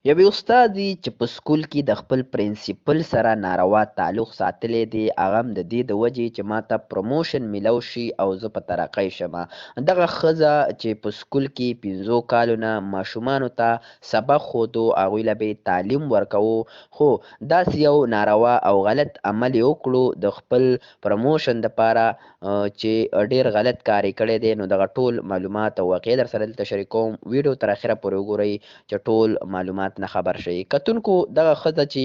یوې استادې چې په سکول کې د خپل پرنسپل سره ناروا تعلق ساتلی دی، هغه هم د دې د وجې چې ماته پروموشن میلاو شي او زه په ترقۍ شمه. دغه ښځه چې په سکول کې 5 کالو نه ماشومانو ته سبق ښودو، هغوی له به یې تعلیم ورکوو، خو داسې یو ناروا او غلط عمل یې وکړو د خپل پروموشن دپاره، چې ډېر غلط کار یې کړی دی. نو دغه ټول معلومات او واقعې در سره دلته شریکوم. ویډیو تر اخره پورې وګورئ چې ټول معلومات نه خبر شئ. کتونکو، دغه ښځه چې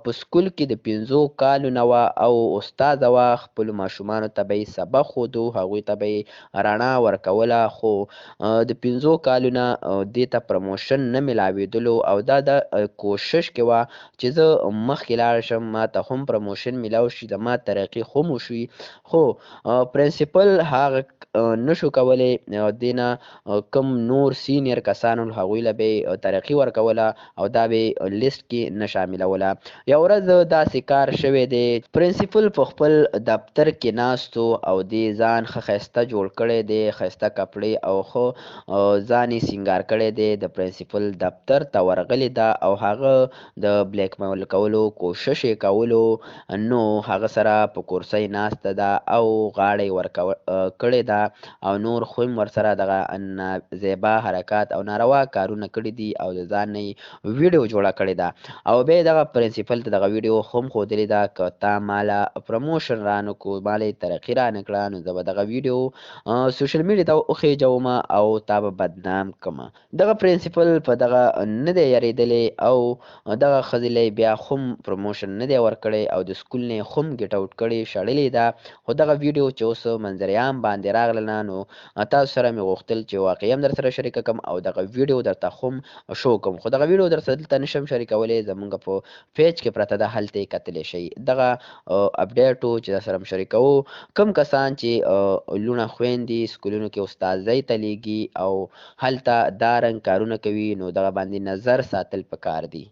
په سکول کې د 5 کالو نه وه او استاده وه، خپلو ماشومانو ته به یې سبق ښودو، هغوی ته به یې رڼا ورکوله، خو د 5 کالو نه دې ته پروموشن نه میلاوېدلو او دا د کوشش کې وه چې زه مخکې لاړ شم، ما ته هم پروموشن میلاو شي، زما ترقي هم وشي، خو پرنسپل هغه نشو کولی. دې نه کم نور سینیر کسان ول، هغوی له به یې ترقي ورکوله او دا به یې لیست کې نه شاملوله. یوه ورځ داسې کار شوی دی، پرنسپل په خپل دفتر کې ناست و او دې ځان ښه ښایسته جوړ کړی دی، ښایسته کپړې او ښه ځان یې سینګار کړی دی. د پرنسپل دفتر ته ورغلې ده او هغه د بلیک میل کولو کوشش یې کولو، نو هغه سره په کرسۍ ناسته ده او غاړه یې کړې ده او نور خو هم ورسره دغه نازیبا حرکات او ناروا کارونه کړي دي او د ځان نه یې ویډیو جوړه کړې ده او بیا یې دغه پرنسپل ته دغه ویډیو هم ښودلې ده. که تا ماله پروموشن رانه کړو، ماله یې ترقي رانه کړه، نو زه به دغه ویډیو سوشل میډیا ته وخېجومه او تا به بدنام کړمه. دغه پرنسپل په دغه نه دی یریدلی او دغه ښځې له بیا هم پروموشن نه دی ورکړی او د سکول نه یې هم ګیټ آوټ کړې، شړلې ده. خو دغه ویډیو چې اوس منظر عام باندې راغله، نو تاسو سره مې غوښتل چې واقعي هم در سره شریکه کړم او دغه ویډیو درته هم شو کړم، خو دغه ویډیو در سره دلته نشم شریکولی، زمونږ په پیج کې پرته ده، هلته یې کتلی شئ. دغه اپډیټ و چې در سره م شریکوو. کم کسان چې لوڼه خویندې سکولونو کې استاذۍ ته لیږي او هلته دا رنګ کارونه کوي، نو دغه باندې نظر ساتل پکار دي.